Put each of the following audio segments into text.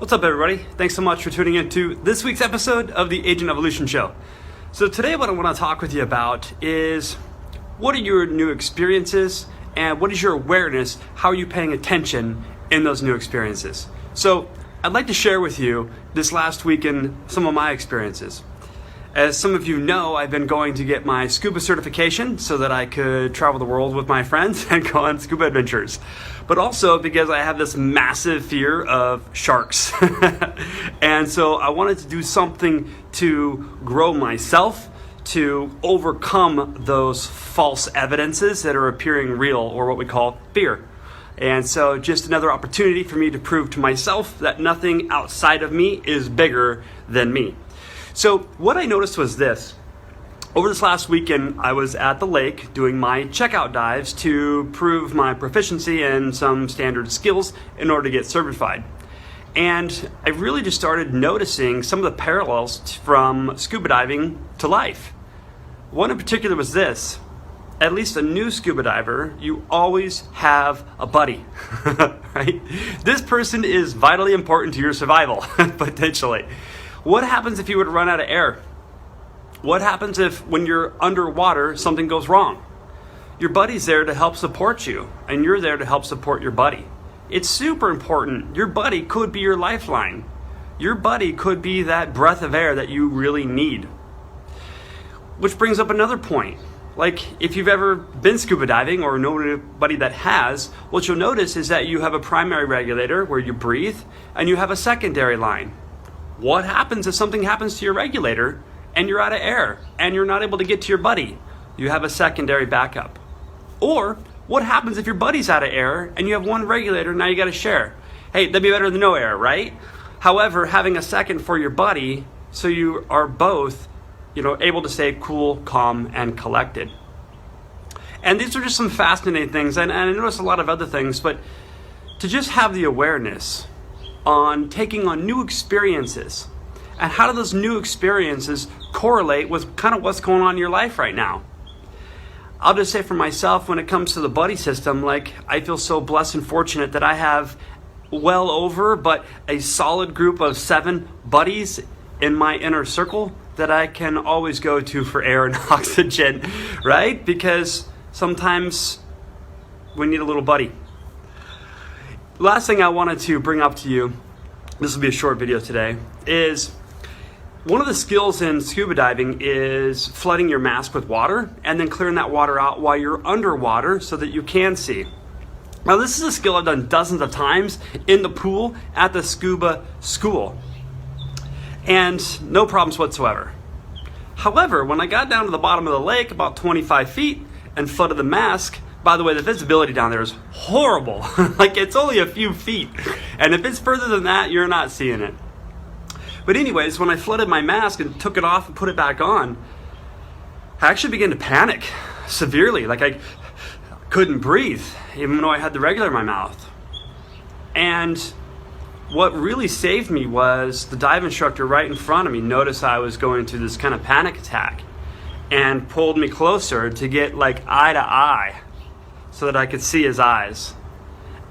What's up, everybody? Thanks so much for tuning in to this week's episode of the Agent Evolution Show. So today what I want to talk with you about is what are your new experiences and what is your awareness? How are you paying attention in those new experiences? So I'd like to share with you this last weekend some of my experiences. As some of you know, I've been going to get my scuba certification so that I could travel the world with my friends and go on scuba adventures. But also because I have this massive fear of sharks. And so I wanted to do something to grow myself, to overcome those false evidences that are appearing real, or what we call fear. And so just another opportunity for me to prove to myself that nothing outside of me is bigger than me. So what I noticed was this. Over this last weekend, I was at the lake doing my checkout dives to prove my proficiency in some standard skills in order to get certified. And I really just started noticing some of the parallels from scuba diving to life. One in particular was this. At least a new scuba diver, you always have a buddy, right? This person is vitally important to your survival, potentially. What happens if you were to run out of air? What happens if when you're underwater, something goes wrong? Your buddy's there to help support you, and you're there to help support your buddy. It's super important. Your buddy could be your lifeline. Your buddy could be that breath of air that you really need. Which brings up another point. Like if you've ever been scuba diving or know anybody that has, what you'll notice is that you have a primary regulator where you breathe, and you have a secondary line. What happens if something happens to your regulator and you're out of air and you're not able to get to your buddy? You have a secondary backup. Or what happens if your buddy's out of air and you have one regulator, now you got to share? Hey, that'd be better than no air, right? However, having a second for your buddy so you are both, able to stay cool, calm, and collected. And these are just some fascinating things, and I noticed a lot of other things, but to just have the awareness on taking on new experiences and how do those new experiences correlate with kind of what's going on in your life right now. I'll just say for myself, when it comes to the buddy system, I feel so blessed and fortunate that I have well over but a solid group of 7 buddies in my inner circle that I can always go to for air and oxygen, right? Because sometimes we need a little buddy. Last thing I wanted to bring up to you, this will be a short video today, is one of the skills in scuba diving is flooding your mask with water and then clearing that water out while you're underwater so that you can see. Now this is a skill I've done dozens of times in the pool at the scuba school, and no problems whatsoever. However, when I got down to the bottom of the lake, about 25 feet, and flooded the mask, by the way, the visibility down there is horrible. It's only a few feet. And if it's further than that, you're not seeing it. But anyways, when I flooded my mask and took it off and put it back on, I actually began to panic severely. I couldn't breathe, even though I had the regulator in my mouth. And what really saved me was the dive instructor right in front of me noticed I was going through this kind of panic attack and pulled me closer to get eye to eye, so that I could see his eyes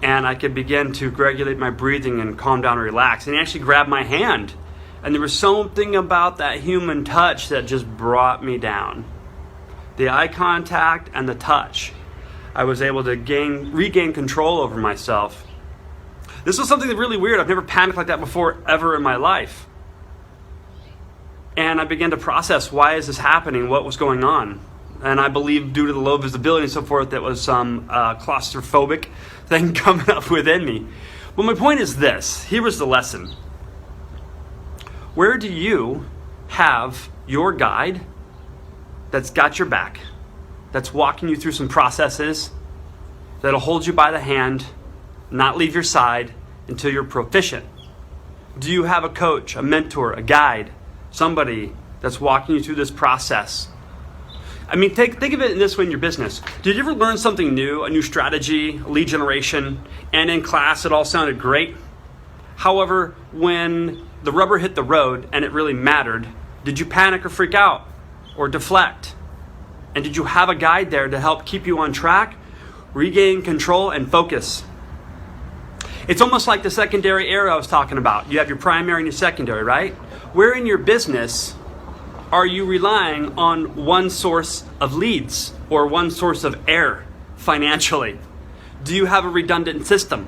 and I could begin to regulate my breathing and calm down and relax. And he actually grabbed my hand, and there was something about that human touch that just brought me down. The eye contact and the touch. I was able to regain control over myself. This was something really weird. I've never panicked like that before ever in my life. And I began to process, why is this happening? What was going on? And I believe due to the low visibility and so forth, that was some claustrophobic thing coming up within me. But my point is this. Here was the lesson. Where do you have your guide that's got your back, that's walking you through some processes, that'll hold you by the hand, not leave your side until you're proficient? Do you have a coach, a mentor, a guide, somebody that's walking you through this process? I mean, think of it in this way in your business. Did you ever learn something new, a new strategy, lead generation, and in class it all sounded great? However, when the rubber hit the road and it really mattered, did you panic or freak out or deflect? And did you have a guide there to help keep you on track, regain control, and focus? It's almost like the secondary area I was talking about. You have your primary and your secondary, right? Where in your business are you relying on one source of leads or one source of air financially? Do you have a redundant system?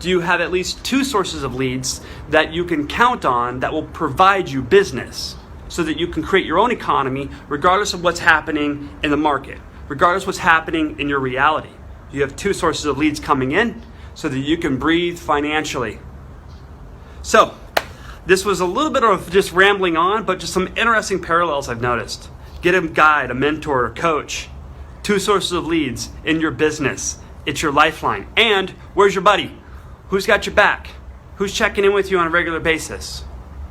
Do you have at least two sources of leads that you can count on that will provide you business so that you can create your own economy regardless of what's happening in the market, regardless of what's happening in your reality? You have two sources of leads coming in so that you can breathe financially. So, this was a little bit of just rambling on, but just some interesting parallels I've noticed. Get a guide, a mentor, a coach. Two sources of leads in your business. It's your lifeline. And where's your buddy? Who's got your back? Who's checking in with you on a regular basis?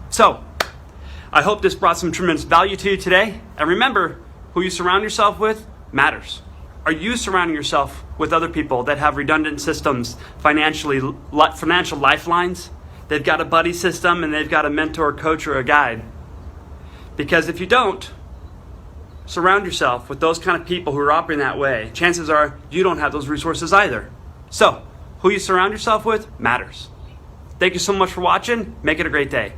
So, I hope this brought some tremendous value to you today. And remember, who you surround yourself with matters. Are you surrounding yourself with other people that have redundant systems, financial lifelines? They've got a buddy system and they've got a mentor, coach, or a guide. Because if you don't surround yourself with those kind of people who are operating that way, chances are you don't have those resources either. So, who you surround yourself with matters. Thank you so much for watching. Make it a great day.